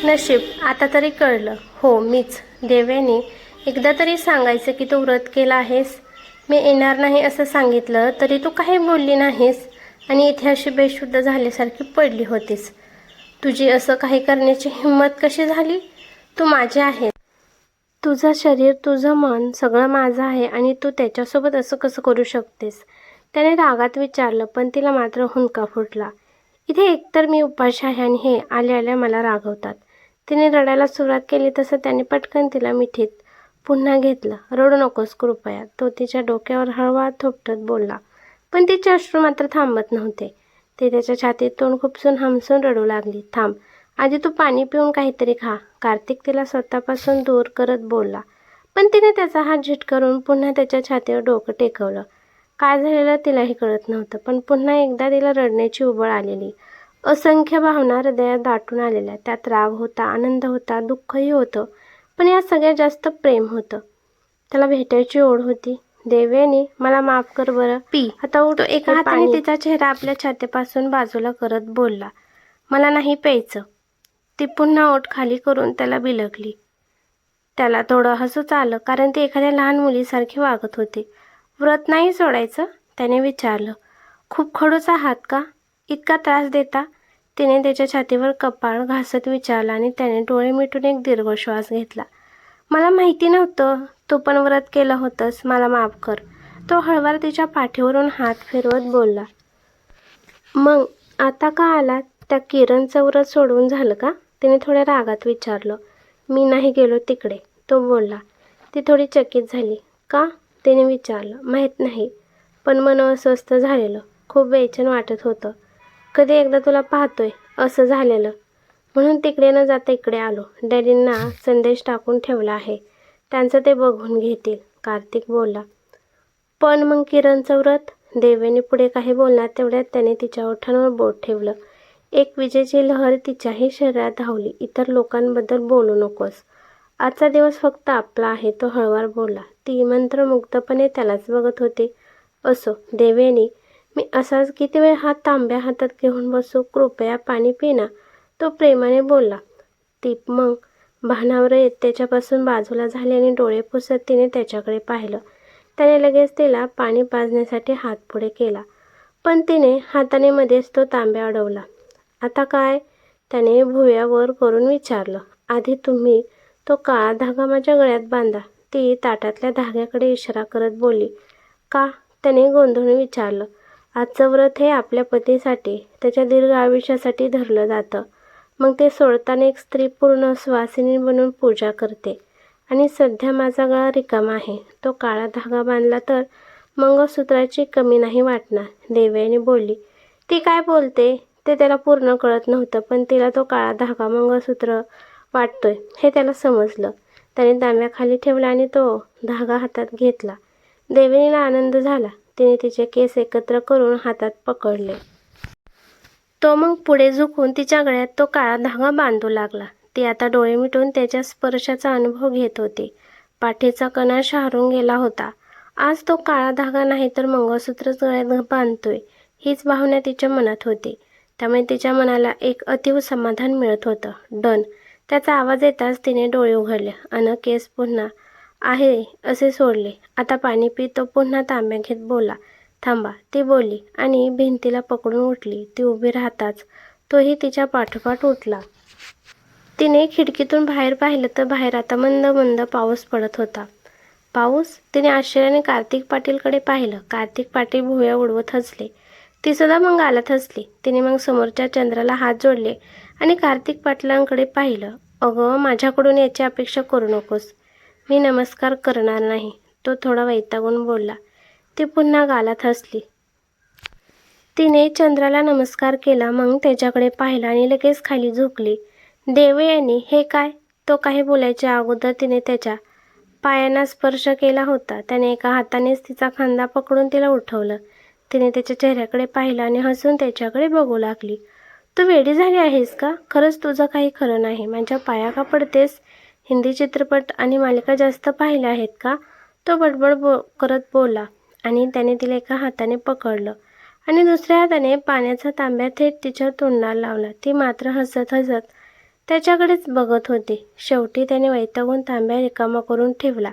नशीब, आता तरी कळलं. हो, मीच. देव्याने एकदा तरी सांगायचं की तू व्रत केलं आहेस. मी येणार नाही असं सांगितलं तरी तू काही बोलली नाहीस आणि इथे अशी बेशुद्ध झाल्यासारखी पडली होतीस. तुझी असं काही करण्याची हिंमत कशी झाली? तू माझी आहे. तुझं शरीर, तुझं मन सगळं माझं आहे आणि तू त्याच्यासोबत असं कसं करू शकतेस? त्याने रागात विचारलं, पण तिला मात्र हुंदका फुटला. इथे एकतर मी उपाशी आहे आणि हे आल्या आल्या मला रागवतात. तिने रडायला सुरुवात केली तसं त्याने पटकन तिला मिठीत पुन्हा घेतलं. रडू नकोस कृपया, तो तिच्या डोक्यावर हळवा थोपटत बोलला. पण तिचे अश्रू मात्र थांबत नव्हते. ती त्याच्या छातीत तोंड खुपसून हमसून रडू लागली. थांब, आधी तू पाणी पिऊन काहीतरी खा, कार्तिक तिला स्वतःपासून दूर करत बोलला. पण तिने त्याचा हात झिटकरून पुन्हा त्याच्या छातीवर डोकं टेकवलं. काय झालेलं तिलाही कळत नव्हतं, पण पुन्हा एकदा तिला रडण्याची उबळ आलेली. असंख्य भावना हृदयात दाटून आलेल्या. त्यात राग होता, आनंद होता, दुःखही होतं, पण यात सगळ्यात जास्त प्रेम होतं. त्याला भेटायची ओढ होती. देव्यानी, मला माफ कर बरं. पी आता उठ. एका हाताने तिचा चेहरा आपल्या छातीपासून बाजूला करत बोलला. मला नाही प्यायचं. ती पुन्हा ओठ खाली करून त्याला बिलगली. त्याला थोडं हसूच आलं, कारण ती एखाद्या लहान मुलीसारखी वागत होती. व्रत नाही सोडायचं? त्याने विचारलं. खूप खडूस आहात का? इतका त्रास देता? तिने त्याच्या छातीवर कपाळ घासत विचारलं आणि त्याने डोळे मिटून एक दीर्घ श्वास घेतला. मला माहिती नव्हतं. तू पण व्रत केलं होतंस. मला माफ कर. तो हळवार तिच्या पाठीवरून हात फिरवत बोलला. मग आता का आलात? त्या किरणचं व्रत सोडवून झालं का? तिने थोड्या रागात विचारलं. मी नाही गेलो तिकडे, तो बोलला. ती थोडी चकित झाली. का? तिने विचारलं. माहीत नाही, पण मन अस्वस्थ झालेलं. खूप बेचैन वाटत होतं. कधी एकदा तुला पाहतोय असं झालेलं. म्हणून तिकडे न जाता इकडे आलो. डॅडींना संदेश टाकून ठेवला आहे. त्यांचं ते बघून घेतील, कार्तिक बोलला. पण मग किरणचं व्रत? देवेने पुढे काही बोलणार तेवढ्यात त्याने तिच्या ओठांवर बोट ठेवलं. एक विजेची लहर तिच्याही शरीरात धावली. इतर लोकांबद्दल बोलू नकोस. आजचा दिवस फक्त आपला आहे, तो हळवार बोलला. ती मंत्रमुग्धपणे त्यालाच बघत होती. असो देवेनी, मी असाच किती वेळ हा तांब्या हातात घेऊन बसू? कृपया पाणी पी ना, तो प्रेमाने बोलला. ती मग भानावर येत त्याच्यापासून बाजूला झाली आणि डोळे पुसत तिने त्याच्याकडे पाहिलं. त्याने लगेच तिला पाणी पाजण्यासाठी हात पुढे केला, पण तिने हाताने मध्येच तो तांब्या अडवला. आता काय? त्याने भुवयावर करून विचारलं. आधी तुम्ही तो काळा धागा माझ्या गळ्यात बांधा, ती ताटातल्या धाग्याकडे इशारा करत बोलली. का? त्याने गोंधळून विचारलं. आजचं व्रत हे आपल्या पतीसाठी, त्याच्या दीर्घ आयुष्यासाठी धरलं जातं. मग ते सोडताना एक स्त्री पूर्ण सुवासिनी बनून पूजा करते. आणि सध्या माझा गळा रिकामा आहे. तो काळा धागा बांधला तर मंगळसूत्राची कमी नाही वाटणार, देवयानी बोलली. ती काय बोलते ते त्याला पूर्ण कळत नव्हतं, पण तिला तो काळा धागा मंगळसूत्र वाटतोय हे त्याला समजलं. त्याने तांब्याखाली ठेवला आणि तो धागा हातात घेतला. देवयानीला आनंद झाला. तिने तिचे केस एकत्र करून हातात पकडले. तो मग पुढे झुकून तिच्या गळ्यात तो काळा धागा बांधू लागला. ती आता डोळे मिटून त्याच्या स्पर्शाचा अनुभव घेत होती. पाठीचा कणा शहारून गेला होता. आज तो काळा धागा नाही तर मंगळसूत्रच गळ्यात बांधतोय, हीच भावना तिच्या मनात होती. त्यामुळे तिच्या मनाला एक अतीव समाधान मिळत होतं. डन. त्याचा आवाज येताच तिने डोळे उघडले. अन केस पुन्हा आहे असे सोडले. आता पाणी पी, तो पुन्हा तांब्या घेत बोलला. थांबा, ती बोलली आणि भिंतीला पकडून उठली. ती उभी राहताच तोही तिच्या पाठोपाठ उठला. तिने खिडकीतून बाहेर पाहिलं तर बाहेर आता मंद मंद पाऊस पडत होता. पाऊस? तिने आश्चर्याने कार्तिक पाटीलकडे पाहिलं. कार्तिक पाटील भुवया उडवत हसले. ती सुद्धा मग गालात हसली. तिने मग समोरच्या चंद्राला हात जोडले आणि कार्तिक पाटलांकडे पाहिलं. अगं, माझ्याकडून याची अपेक्षा करू नकोस. मी नमस्कार करणार नाही, तो थोडा वैतागून बोलला. ती पुन्हा गालात हसली. तिने चंद्राला नमस्कार केला, मग त्याच्याकडे पाहिलं आणि लगेच खाली झुकली. देवयानी, हे काय? तो काही बोलायच्या अगोदर तिने त्याच्या पायांना स्पर्श केला होता. त्याने एका हातानेच तिचा खांदा पकडून तिला उठवलं. तिने त्याच्या चेहऱ्याकडे पाहिलं आणि हसून त्याच्याकडे बघू लागली. तू वेडी झाली आहेस का? खरंच तुझं काही खरं नाही. माझ्या पाया का पडतेस? हिंदी चित्रपट आणि मालिका जास्त पाहिल्या आहेत का? तो बडबड करत बोलला आणि त्याने तिला एका हाताने पकडलं आणि दुसऱ्या हाताने पाण्याचा तांब्या थेट तिच्या तोंडाला लावला. ती मात्र हसत हसत त्याच्याकडेच बघत होती. शेवटी त्याने वैतागून तांब्या रिकामा करून ठेवला.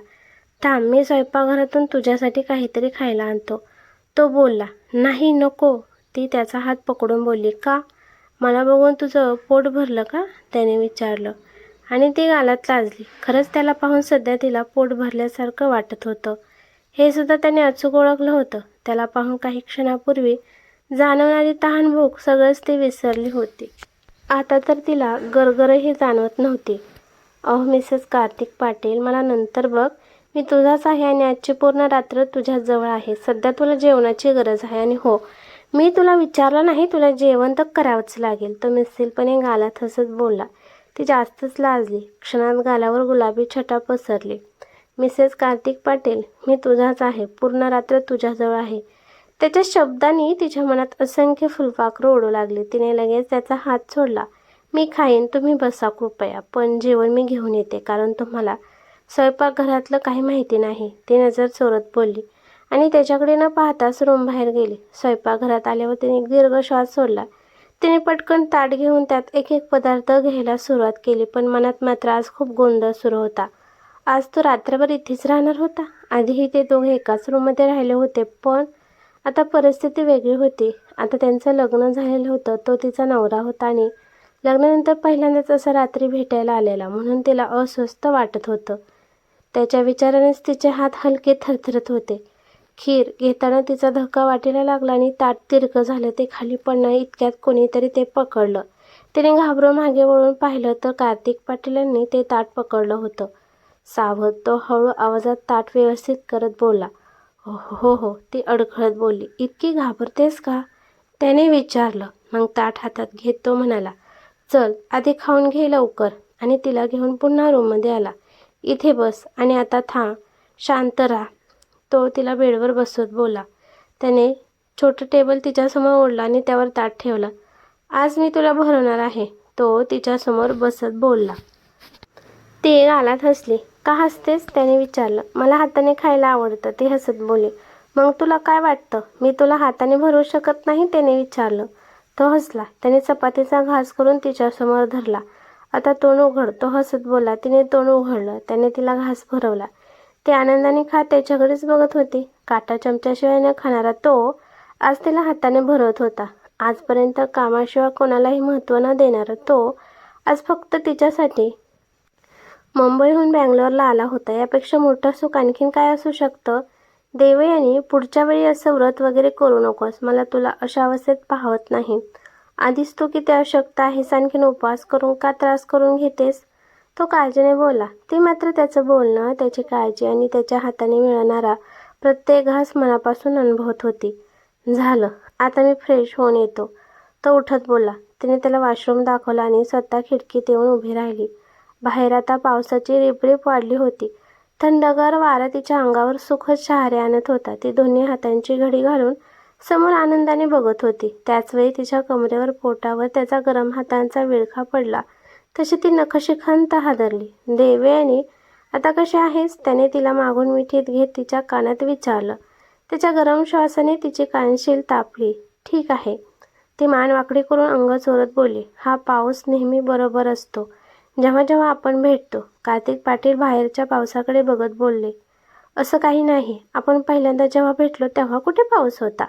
थांब, मी स्वयंपाकघरातून तुझ्यासाठी काहीतरी खायला आणतो, तो बोलला. नाही, नको, ती त्याचा हात पकडून बोलली. का? मला बघून तुझं पोट भरलं का? त्याने विचारलं आणि ती गालात लाजली. खरंच त्याला पाहून सध्या तिला पोट भरल्यासारखं वाटत होतं. हे सुद्धा त्याने अचूक ओळखलं होतं. त्याला पाहून काही क्षणापूर्वी जाणवणारी तहान, भूक सगळंच ती विसरली होती. आता तर तिला गरगरही जाणवत नव्हती. अहो मिसेस कार्तिक पाटील, मला नंतर बघ. मी तुझाच आहे आणि आजची पूर्ण रात्र तुझ्याच जवळ आहे. सध्या तुला जेवणाची गरज आहे आणि हो, मी तुला विचारलं नाही, तुला जेवण तर करावंच लागेल, तो मिस्किलपणे गालात हसत बोलला. ती जास्तच लाजली. क्षणात गालावर गुलाबी छटा पसरली. मिसेस कार्तिक पाटील, मी तुझाच आहे, पूर्ण रात्र तुझ्याजवळ आहे. त्याच्या शब्दांनी तिच्या मनात असंख्य फुलपाखरं उडू लागली. तिने लगेच त्याचा हात सोडला. मी खाईन, तुम्ही बसा कृपया, पण जेवण मी घेऊन येते, कारण तुम्हाला स्वयंपाकघरातलं काही माहिती नाही, ती नजर चोरत बोलली आणि त्याच्याकडे न पाहताच रूम बाहेर गेली. स्वयंपाकघरात आल्यावर तिने एक दीर्घ श्वास सोडला. तिने पटकन ताट घेऊन त्यात एक एक पदार्थ घ्यायला सुरुवात केली, पण मनात मात्र आज खूप गोंधळ सुरू होता. आज तो रात्रभर इथेच राहणार होता. आधीही ते दोघे एकाच रूममध्ये राहिले होते, पण आता परिस्थिती वेगळी होती. आता त्यांचं लग्न झालेलं होतं, तो तिचा नवरा होता आणि लग्नानंतर पहिल्यांदाच असं रात्री भेटायला आलेला, म्हणून तिला अस्वस्थ वाटत होतं. त्याच्या विचारानेच तिचे हात हलके थरथरत होते. खीर घेताना तिचा धक्का वाटेला लागला आणि ताट तिरकं झालं. ते खाली पडणं इतक्यात कोणीतरी ते पकडलं. तिने घाबरून मागे वळून पाहिलं तर कार्तिक पाटील यांनी ते ताट पकडलं होतं. सावध तो हळू आवाजात ताट व्यवस्थित करत बोलला. हो हो, ती अडखळत बोलली. इतकी घाबरतेस का? त्याने विचारलं. मग ताट हातात घेत तो म्हणाला, चल आधी खाऊन घे लवकर, आणि तिला घेऊन पुन्हा रूममध्ये आला. इथे बस आणि आता थांब, शांत राहा, तो तिला बेडवर बसवत बोलला. त्याने छोटं टेबल तिच्यासमोर ओढलं आणि त्यावर ताट ठेवलं. आज मी तुला भरवणार आहे, तो तिच्यासमोर बसत बोलला. ती गालात हसली. का हसतेस? त्याने विचारलं. मला हाताने खायला आवडतं, ती हसत बोलली. मग तुला काय वाटतं, मी तुला हाताने भरवू शकत नाही? त्याने विचारलं. तो हसला. त्याने चपातीचा घास करून तिच्यासमोर धरला. आता तोंड उघड, तो हसत बोलला. तिने तोंड उघडलं. त्याने तिला घास भरवला. ती आनंदाने खात त्याच्याकडेच बघत होती. काटा चमच्याशिवाय न खाणारा तो आज तिला हाताने भरवत होता. आजपर्यंत कामाशिवाय कोणालाही महत्त्व न देणारा तो आज फक्त तिच्यासाठी मुंबईहून बँगलोरला आला होता. यापेक्षा मोठं सुख आणखीन काय असू शकतं? देवयानी, पुढच्या वेळी असं व्रत वगैरे करू नकोस. मला तुला अशा अवस्थेत पाहवत नाही. आधीच तू किती अशक्त आहेस, आणखीन उपवास करून का त्रास करून घेतेस? तो काळजीने बोलला. ती मात्र त्याचं बोलणं, त्याची काळजी आणि त्याच्या हाताने मिळणारा प्रत्येक घास मनापासून अनुभवत होती. झालं, आता मी फ्रेश होऊन येतो, तो उठत बोलला. तिने त्याला वॉशरूम दाखवला आणि स्वतः खिडकीत येऊन उभी राहिली. बाहेर आता पावसाची रिपरिप वाढली होती. थंडगार वारा तिच्या अंगावर सुखद शहारे आणत होता. ती दोन्ही हातांची घडी घालून समोर आनंदाने बघत होती. त्याचवेळी तिच्या कमरेवर, पोटावर त्याचा गरम हातांचा विळखा पडला. तशी ती नखशिखांत हादरली. देवयानी, आता कशी आहेस? त्याने तिला मागून मिठीत घेत तिच्या कानात विचारलं. त्याच्या गरम श्वासाने तिची कानशील तापली. ठीक आहे, ती मान वाकडी करून अंग चोरत बोलली. हा पाऊस नेहमी बरोबर असतो जेव्हा जेव्हा आपण भेटतो. कार्तिक पाटील बाहेरच्या पावसाकडे बघत बोलले. असं काही नाही, आपण पहिल्यांदा जेव्हा भेटलो तेव्हा कुठे पाऊस होता?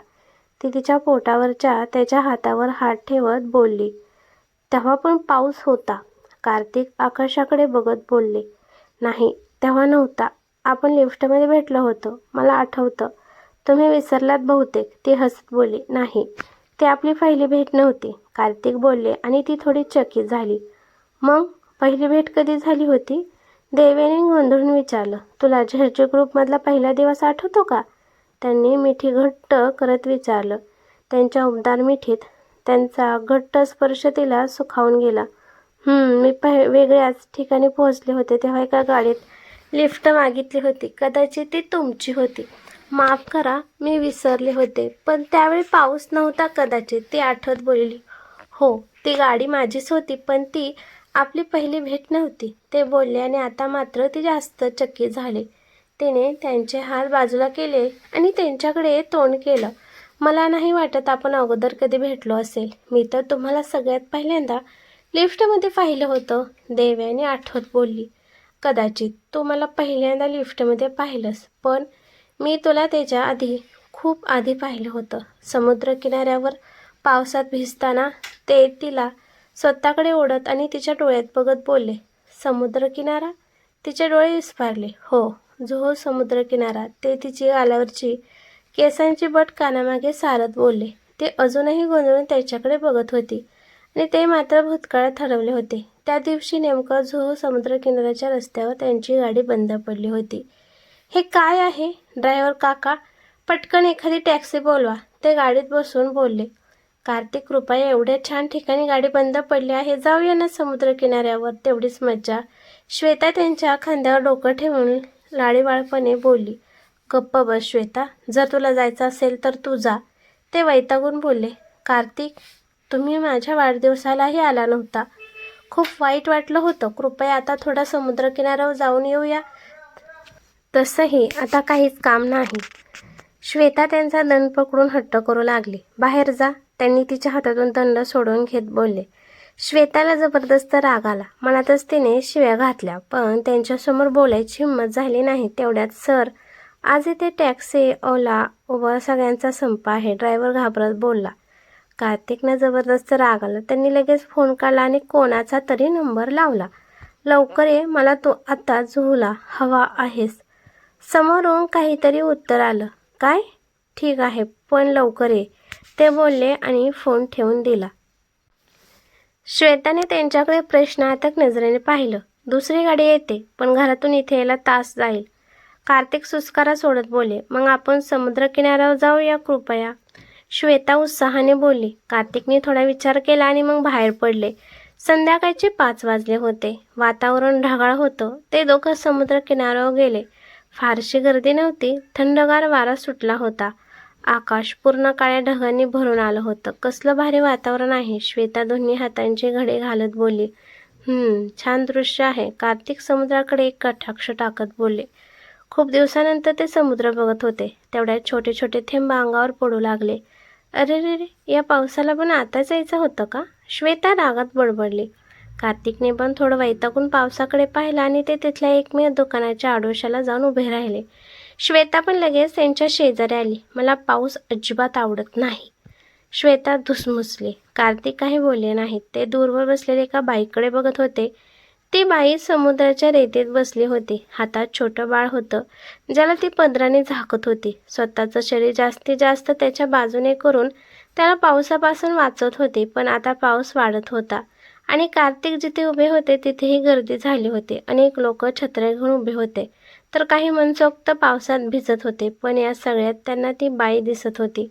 ती तिच्या पोटावरच्या त्याच्या हातावर हात ठेवत बोलली. तेव्हा पण पाऊस होता. कार्तिक आकाशाकडे बघत बोलले. नाही, तेव्हा नव्हता. आपण लिफ्टमध्ये भेटलो होतो, मला आठवतं. तुम्ही विसरलात बहुतेक, ती हसत बोलली. नाही, ती आपली पहिली भेट नव्हती, कार्तिक बोलले आणि ती थोडी चकित झाली. मग पहिली भेट कधी झाली होती? देवेने गोंधळून विचारलं. तुला झर्जी ग्रुपमधला पहिला दिवस आठवतो का? त्यांनी मिठी घट्ट करत विचारलं. त्यांच्या उबदार मिठीत त्यांचा घट्ट स्पर्श तिला सुखावून गेला. मी वेगळ्याच ठिकाणी पोहोचले होते तेव्हा एका गाडीत लिफ्ट मागितली होती. कदाचित ती तुमची होती. माफ करा, मी विसरले होते, पण त्यावेळी पाऊस नव्हता कदाचित, ती आठवत बोलली. हो, ती गाडी माझीच होती, पण ती आपली पहिली भेट नव्हती, ते बोलले आणि आता मात्र ती जास्त चकित झाली. तिने त्यांचे हात बाजूला केले आणि त्यांच्याकडे तोंड केलं. मला नाही वाटत आपण अगोदर कधी भेटलो असेल. मी तर तुम्हाला सगळ्यात पहिल्यांदा लिफ्टमध्ये पाहिलं होतं, देव्याने आठवत बोलली. कदाचित तू मला पहिल्यांदा लिफ्टमध्ये पाहिलंस, पण मी तुला त्याच्या आधी खूप आधी पाहिलं होतं. समुद्रकिनाऱ्यावर पावसात भिजताना ते तिला स्वतःकडे ओढत आणि तिच्या डोळ्यात बघत बोलले. समुद्रकिनारा? तिचे डोळे विस्फारले. हो, जुहू समुद्रकिनारा. ते तिची गालावरची केसांची बट कानामागे सारत बोलले. ते अजूनही गोंधळून त्याच्याकडे बघत होती आणि ते मात्र भूतकाळात हरवले होते. त्या दिवशी नेमकं जुहू समुद्रकिनाऱ्याच्या रस्त्यावर त्यांची गाडी बंद पडली होती. हे काय आहे? ड्रायव्हर काका, पटकन एखादी टॅक्सी बोलवा, ते गाडीत बसून बोलले. कार्तिक, कृपया, एवढ्या छान ठिकाणी गाडी बंद पडली आहे, जाऊया ना समुद्रकिनाऱ्यावर, तेवढीच मज्जा. श्वेता त्यांच्या खांद्यावर डोकं ठेवून लाडीवाळपणे बोलली. गप्प बस श्वेता, जर तुला जायचं असेल तर तू जा, ते वैतागून बोलले. कार्तिक, तुम्ही माझ्या वाढदिवसालाही आला नव्हता. खूप वाईट वाटलं होतं. कृपया आता थोडा समुद्रकिनाऱ्यावर जाऊन येऊया. तसंही आता काहीच काम नाही. श्वेता त्यांचा दंड पकडून हट्ट करू लागली. बाहेर जा, त्यांनी तिच्या हातातून दंड सोडून घेत बोलले. श्वेताला जबरदस्त राग आला. मनातच तिने शिव्या घातल्या, पण त्यांच्यासमोर बोलायची हिंमत झाली नाही. तेवढ्यात सर, आज इथे टॅक्सी, ओला, उबर सगळ्यांचा संप आहे, ड्रायव्हर घाबरत बोलला. कार्तिकनं जबरदस्त राग आला. त्यांनी लगेच फोन काढला आणि कोणाचा तरी नंबर लावला. लवकर ये, मला तू आता जुहूला हवा आहेस. समोरून काहीतरी उत्तर आलं. काय? ठीक आहे, पण लवकर ये, ते बोलले आणि फोन ठेवून दिला. श्वेताने त्यांच्याकडे प्रश्नार्थक नजरेने पाहिलं. दुसरी गाडी येते, पण घरातून इथे यायला तास जाईल. कार्तिक सुस्कारा सोडत बोलले. मग आपण समुद्रकिनाऱ्यावर जाऊया कृपया, श्वेता उत्साहाने बोलली. कार्तिकने थोडा विचार केला आणि मग बाहेर पडले. संध्याकाळचे 5 वाजले होते. वातावरण ढगाळ होतं. ते दोघं समुद्रकिनाऱ्यावर गेले. फारशी गर्दी नव्हती. थंडगार वारा सुटला होता. आकाश पूर्ण काळ्या ढगांनी भरून आलं होतं. कसलं भारी वातावरण आहे, श्वेता दोन्ही हातांचे घडे घालत बोलली. छान दृश्य आहे, कार्तिक समुद्राकडे एक कटाक्ष टाकत बोलले. खूप दिवसानंतर ते समुद्र बघत होते. तेवढ्यात छोटे छोटे थेंब अंगावर पडू लागले. अरे रे रे, या पावसाला पण आताच यायचं होतं का? श्वेता रागात बडबडली. कार्तिकने पण थोडं वैतागून पावसाकडे पाहिलं आणि ते तिथल्या एकमेव दुकानाच्या आडोशाला जाऊन उभे राहिले. श्वेता पण लगेच त्यांच्या शेजारी आली. मला पाऊस अजिबात आवडत नाही, श्वेता धुसमुसली. कार्तिक काही बोलले नाहीत. ते दूरवर बसलेले एका बाईकडे बघत होते. ती बाई समुद्राच्या रेतीत बसली होती. हातात छोटं बाळ होतं, ज्याला ती पदराने झाकत होती. स्वतःचं शरीर जास्तीत जास्त त्याच्या बाजूने करून त्याला पावसापासून वाचवत होती. पण आता पाऊस वाढत होता आणि कार्तिक जिथे उभे होते तिथेही गर्दी झाली होती. अनेक लोक छत्र्या घेऊन उभे होते, तर काही मनसोक्त पावसात भिजत होते. पण या सगळ्यात त्यांना ती बाई दिसत होती.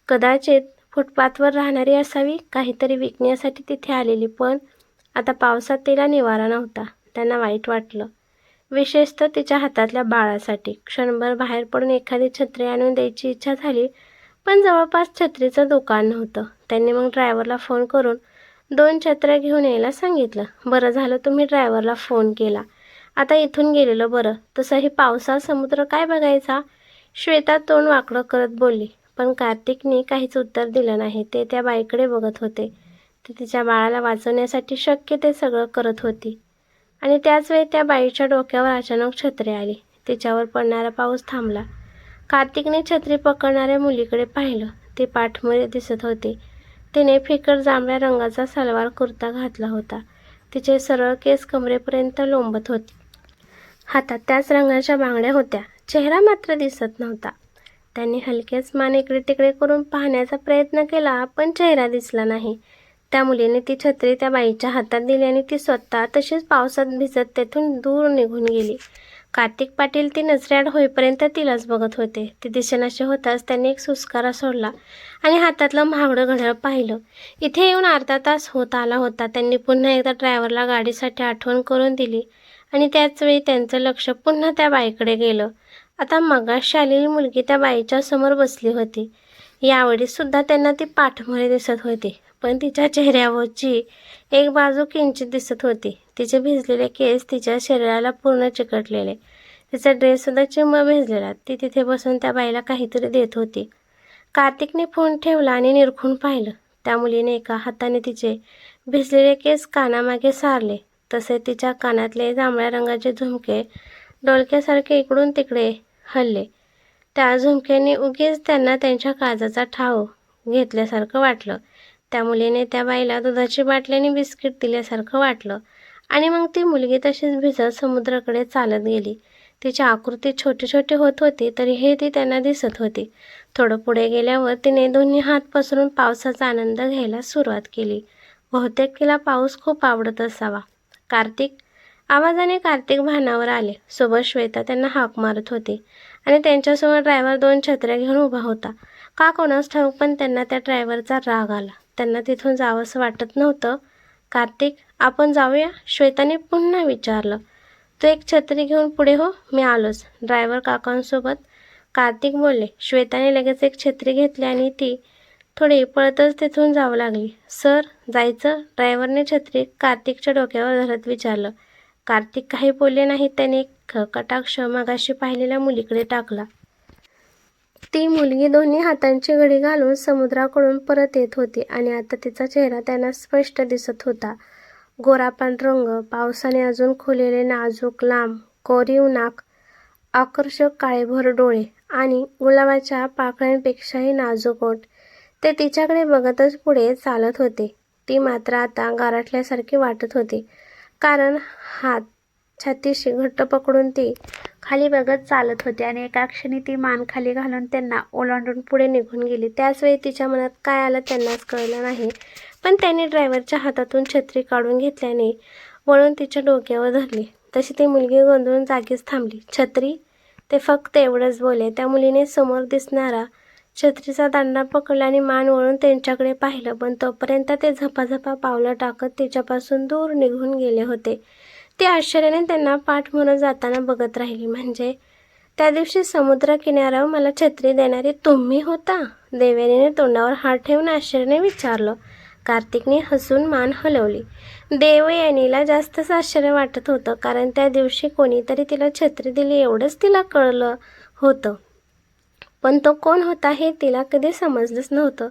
कदाचित फुटपाथवर राहणारी असावी, काहीतरी विकण्यासाठी तिथे आलेली. पण आता पावसात तिला निवारा नव्हता. त्यांना वाईट वाटलं, विशेषतः तिच्या हातातल्या बाळासाठी. क्षणभर बाहेर पडून एखादी छत्री आणून द्यायची इच्छा झाली, पण जवळपास छत्रीचं दुकान नव्हतं. त्यांनी मग ड्रायव्हरला फोन करून 2 छत्र्या घेऊन यायला सांगितलं. बरं झालं तुम्ही ड्रायव्हरला फोन केला, आता इथून गेलेलं बरं. तसंही पावसात समुद्र काय बघायचा, श्वेता तोंड वाकडं करत बोलली. पण कार्तिकने काहीच उत्तर दिलं नाही. ते त्या बाईकडे बघत होते. ती तिच्या बाळाला वाचवण्यासाठी शक्य ते सगळं करत होती. आणि त्याच वेळी त्या बाईच्या डोक्यावर अचानक छत्री आली. तिच्यावर पडणारा पाऊस थांबला. कार्तिकने छत्री पकडणाऱ्या मुलीकडे पाहिलं. ती पाठमोरे दिसत होती. तिने फिकट जांभळ्या रंगाचा सलवार कुर्ता घातला होता. तिचे सरळ केस कमरेपर्यंत लोंबत होते. हातात त्याच रंगाच्या बांगड्या होत्या. चेहरा मात्र दिसत नव्हता. त्यांनी हलकेच मान इकडे तिकडे करून पाहण्याचा प्रयत्न केला, पण चेहरा दिसला नाही. त्या मुलीने ती छत्री त्या बाईच्या हातात दिली आणि ती स्वतः तशीच पावसात भिजत तेथून दूर निघून गेली. कार्तिक पाटील ती नजरेआड होईपर्यंत तिलाच बघत होते. ती दिसेनाशी होताच त्यांनी एक सुस्कारा सोडला आणि हातातलं महागडं घड्याळ पाहिलं. इथे येऊन अर्धा तास होत आला होता. त्यांनी पुन्हा एकदा ड्रायव्हरला गाडीसाठी आठवण करून दिली आणि त्याच वेळी त्यांचं लक्ष पुन्हा त्या बाईकडे गेलं. आता मगाशी आलेली मुलगी त्या बाईच्या समोर बसली होती. यावेळी सुद्धा त्यांना ती पाठमोरे दिसत होती, पण तिच्या चेहऱ्यावरची एक बाजू किंचित दिसत होती. तिचे भिजलेले केस तिच्या शरीराला पूर्ण चिकटलेले. तिचा ड्रेससुद्धा चिम्म भिजलेला. ती तिथे बसून त्या बाईला काहीतरी देत होती. कार्तिकने फोन ठेवला आणि निरखून पाहिलं. त्या मुलीने एका हाताने तिचे भिजलेले केस कानामागे सारले. तसे तिच्या कानातले जांभळ्या रंगाचे झुमके डोलक्यासारखे इकडून तिकडे हलले. त्या झुमक्यांनी उगीच त्यांना त्यांच्या काळजाचा ठाव घेतल्यासारखं वाटलं. त्या मुलीने त्या बाईला दुधाची बाटली आणि बिस्किट दिल्यासारखं वाटलं. आणि मग ती मुलगी तशीच भिजत समुद्राकडे चालत गेली. तिची आकृती छोटी छोटी होत होती, तरीही ती त्यांना दिसत होती. थोडं पुढे गेल्यावर तिने दोन्ही हात पसरून पावसाचा आनंद घ्यायला सुरुवात केली. बहुतेक तिला पाऊस खूप आवडत असावा. कार्तिक! आवाजाने कार्तिक भानावर आले. सोबत श्वेता त्यांना हाक मारत होती आणि त्यांच्यासमोर ड्रायव्हर 2 छत्र्या घेऊन उभा होता. का कोणास ठाऊक, पण त्यांना त्या ड्रायव्हरचा राग आला. त्यांना तिथून जावंसं वाटत नव्हतं. कार्तिक, आपण जाऊया? श्वेताने पुन्हा विचारलं. तू एक छत्री घेऊन पुढे हो, मी आलोच. ड्रायव्हर काकांसोबत कार्तिक बोलले. श्वेताने लगेच एक छत्री घेतली आणि ती थोडी पळतच तिथून जाऊ लागली. सर, जायचं? ड्रायव्हरने छत्री कार्तिकच्या डोक्यावर धरत विचारलं. कार्तिक काही बोलले नाही. त्याने एक कटाक्ष मगाशी पाहिलेल्या मुलीकडे टाकला. ती मुलगी दोन्ही हातांची घडी घालून समुद्राकडून परत येत होती आणि आता तिचा चेहरा त्यांना स्पष्ट दिसत होता. गोरापान रंग, पावसाने अजून खुलेले नाजूक लांब कोरीव नाक, आकर्षक काळेभोर डोळे आणि गुलाबाच्या पाकळ्यांपेक्षाही नाजूक ओठ. ते तिच्याकडे बघतच पुढे चालत होते. ती मात्र आता गारठल्यासारखी वाटत होती, कारण हात छातीशी घट्ट पकडून ती खाली बघत चालत होती आणि एका क्षणी ती मान खाली घालून त्यांना ओलांडून पुढे निघून गेली. त्याचवेळी तिच्या मनात काय आलं त्यांनाच कळलं नाही, पण त्यांनी ड्रायव्हरच्या हातातून छत्री काढून घेतल्याने वळून तिच्या डोक्यावर धरली. तशी ती मुलगी गोंधळून जागीच थांबली. छत्री? ते फक्त एवढंच बोलले. त्या मुलीने समोर दिसणारा छत्रीचा दांडा पकडला आणि मान वळून त्यांच्याकडे पाहिलं, पण तोपर्यंत ते झपाझपा पावलं टाकत तिच्यापासून दूर निघून गेले होते. ती आश्चर्याने त्यांना पाठ म्हणत जाताना बघत राहिली. म्हणजे त्या दिवशी समुद्र किनाऱ्यावर मला छत्री देणारी तुम्ही होता? देवयानीने तोंडावर हात ठेवून आश्चर्याने विचारलं. कार्तिकने हसून मान हलवली. देवयानीला जास्तच आश्चर्य वाटत होतं, कारण त्या दिवशी कोणीतरी तिला छत्री दिली एवढंच तिला कळलं होतं, पण तो कोण होता हे तिला कधी समजलंच नव्हतं.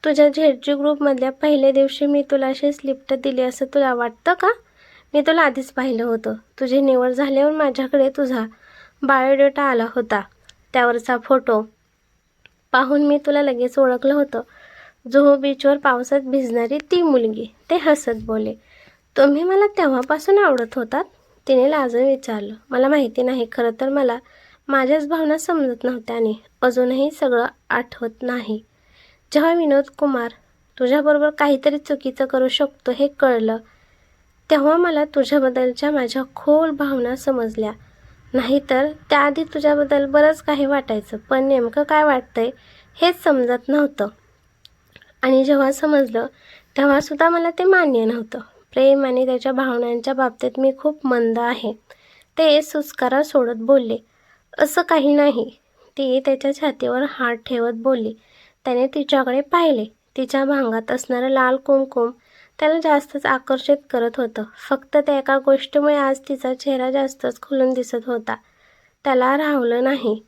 तुझ्या झेडजी ग्रुपमधल्या पहिल्या दिवशी मी तुला अशीच लिफ्ट दिली असं तुला वाटतं का? मी तुला आधीच पाहिलं होतं. तुझी निवड झाल्यावर माझ्याकडे तुझा बायोडेटा आला होता. त्यावरचा फोटो पाहून मी तुला लगेच ओळखलं होतं. जुहू बीचवर पावसात भिजणारी ती मुलगी. ते हसत बोलले. तुम्ही मला तेव्हापासून आवडत होतात? तिने लाजून विचारलं. मला माहिती नाही. खरं तर मला माझ्याच भावना समजत नव्हत्या आणि अजूनही सगळं आठवत नाही. जेव्हा विनोद कुमार तुझ्याबरोबर काहीतरी चुकीचं करू शकतो हे कळलं, तेव्हा मला तुझ्याबद्दलच्या माझ्या खोल भावना समजल्या. नाहीतर त्याआधी तुझ्याबद्दल बरंच काही वाटायचं, पण नेमकं काय वाटतंय हेच समजत नव्हतं. आणि जेव्हा समजलं तेव्हासुद्धा मला ते मान्य नव्हतं. प्रेम आणि त्याच्या भावनांच्या बाबतीत मी खूप मंद आहे. ते सुस्कारा सोडत बोलले. असं काही नाही. ती त्याच्या छातीवर हात ठेवत बोलली. त्याने तिच्याकडे पाहिले. तिच्या भांगात असणारं लाल कुंकुम त्याला जास्तच आकर्षित करत होतं. फक्त त्या एका गोष्टीमुळे आज तिचा चेहरा जास्तच खुलून दिसत होता. त्याला राहवलं नाही.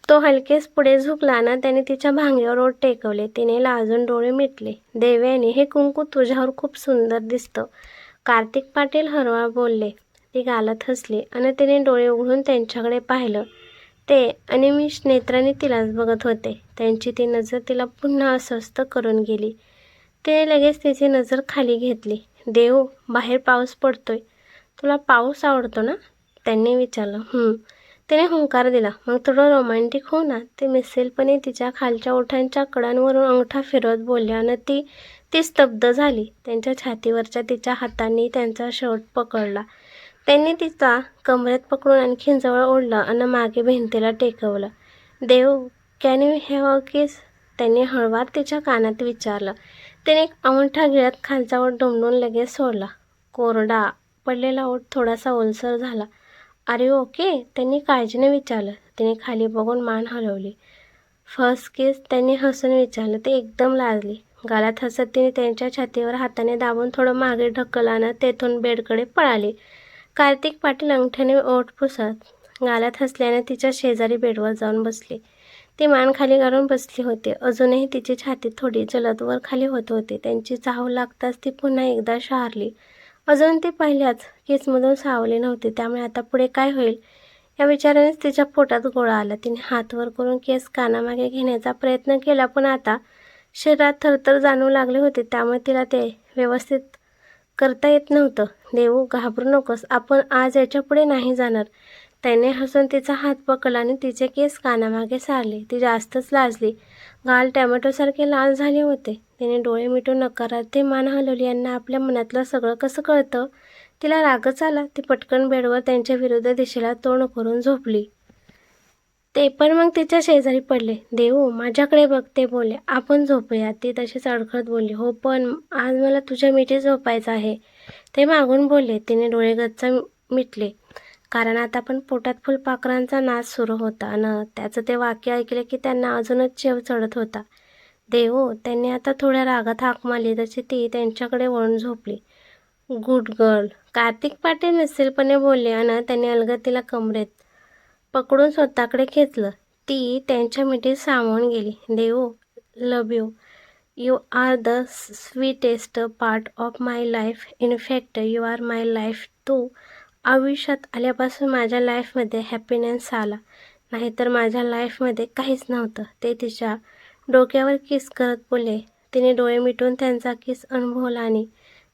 तो हलकेच पुढे झुकला ना त्याने तिच्या भांग्यावर ओठ टेकवले. तिने लाजून डोळे मिटले. देवयानी, हे कुंकू तुझ्यावर खूप सुंदर दिसतं. कार्तिक पाटील हळूवार बोलले. ती गालात हसली आणि तिने डोळे उघडून त्यांच्याकडे पाहिलं. ते अनिमिष नेत्रांनी तिलाच बघत होते. त्यांची ती नजर तिला पुन्हा अस्वस्थ करून गेली. तिने लगेच तिची नजर खाली घेतली. देव, बाहेर पाऊस पडतोय. तुला पाऊस आवडतो ना? त्यांनी विचारलं. तिने हुंकार दिला. मग थोडं रोमॅन्टिक हो ना? ते मिसळपणे तिच्या खालच्या ओठांच्या कडांवरून अंगठा फिरवत बोलल्यानं ती स्तब्ध झाली. त्यांच्या छातीवरच्या तिच्या हातांनी त्यांचा शर्ट पकडला. त्यांनी तिचा कमरेत पकडून आणखीन जवळ ओढलं आणि मागे भिंतीला टेकवलं. देव, कॅन यू हॅव अ किस? त्यांनी हळूवार तिच्या कानात विचारलं. तिने एक अंगठा गिळत खालचा ओठ दुमडून लगेच सोडला. कोरडा पडलेला ओठ थोडासा ओलसर झाला. Are you okay? त्यांनी काळजीने विचारलं. तिने खाली बघून मान हलवली. First kiss? त्यांनी हसून विचारलं. ती एकदम लाजली. गालात हसत तिने त्यांच्या छातीवर हाताने दाबून थोडं मागे ढकलल्यानं तेथून बेडकडे पळाली. कार्तिक पाटील अंगठ्याने ओठ पुसत गालात हसल्याने तिच्या शेजारी बेडवर जाऊन बसले. ती मान खाली घालून बसली होती. अजूनही तिची छाती थोडी जलद वर खाली होत होती. त्यांची चाहूल लागताच ती पुन्हा एकदा शहारली. अजून ती पहिल्याच केसमधून सावली नव्हती. त्यामुळे आता पुढे काय होईल या विचारानेच तिच्या पोटात गोळा आला. तिने हात वर करून केस कानामागे घेण्याचा प्रयत्न केला, पण आता शरीरात थरथर जाणवू लागले होते. त्यामुळे तिला ते व्यवस्थित करता येत नव्हतं. देवू, घाबरू नकोस, आपण आज याच्या पुढे नाही जाणार. त्याने हसून तिचा हात पकडला आणि तिचे केस कानामागे सारले. ती जास्तच लाजली. गाल टॅमॅटोसारखे लाल झाले होते. तिने डोळे मिटून नकारार्थी मान हलवली. यांना आपल्या मनातलं सगळं कसं कळतं? तिला रागच आला. ती पटकन बेडवर त्यांच्या विरुद्ध दिशेला तोंड करून झोपली. ते पण मग तिच्या शेजारी पडले. देवू, माझ्याकडे बघ, ते बोलले. आपण झोपूया. ती तशीच अडखळत बोलली. हो, पण आज मला तुझ्या मिठी झोपायचं आहे, ते मागून बोलले. तिने डोळे गच्च मिटले, कारण आता पण पोटात फुलपाखरांचा नाच सुरू होता न त्याचं ते वाक्य ऐकले की त्यांना अजूनच चेव चढत होता. देवू, त्यांनी आता थोड्या रागात हाक मारली, तशी ती त्यांच्याकडे वळून झोपली. गुड गर्ल, कार्तिक पाटील मिसलपणे बोलले अन त्यांनी अलगद तिला कमरेत पकडून स्वतःकडे खेचलं. ती त्यांच्या मिठीत सामावून गेली. Devu, love you. You are the sweetest part of my life. In fact you are my life. तू आयुष्यात आल्यापासून माझ्या लाईफमध्ये हॅपीनेस आला, नाहीतर माझ्या लाईफमध्ये काहीच नव्हतं. ते तिच्या डोक्यावर किस करत बोलले. तिने डोळे मिटून त्यांचा किस अनुभवला आणि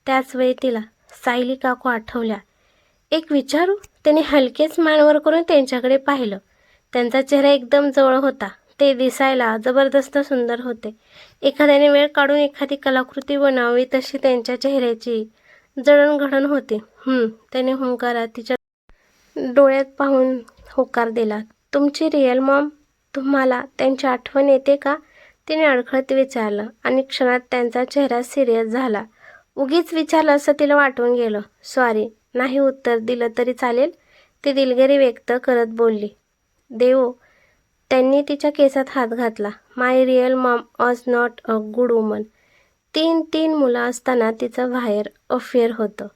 त्याच वेळी तिला सायली काकू आठवल्या. एक विचारू? त्याने हलकेच मानवर करून त्यांच्याकडे पाहिलं. त्यांचा चेहरा एकदम जवळ होता. ते दिसायला जबरदस्त सुंदर होते. एखाद्याने वेळ काढून एखादी कलाकृती बनावी तशी त्यांच्या चेहऱ्याची जडणघडण होती. त्याने हुंकारात तिच्या डोळ्यात पाहून होकार दिला. तुमची रिअल मॉम? तुम्हाला त्यांची आठवण येते का? तिने अडखळत विचारलं आणि क्षणात त्यांचा चेहरा सिरियस झाला. उगीच विचारलं असं तिला वाटून गेलं. सॉरी, नाही उत्तर दिलं तरी चालेल, ती दिलगिरी व्यक्त करत बोलली. देवू, त्यांनी तिच्या केसात हात घातला. My real mom was not a good woman. तीन मुलं असताना तिचं बाहेर अफेअर होतं.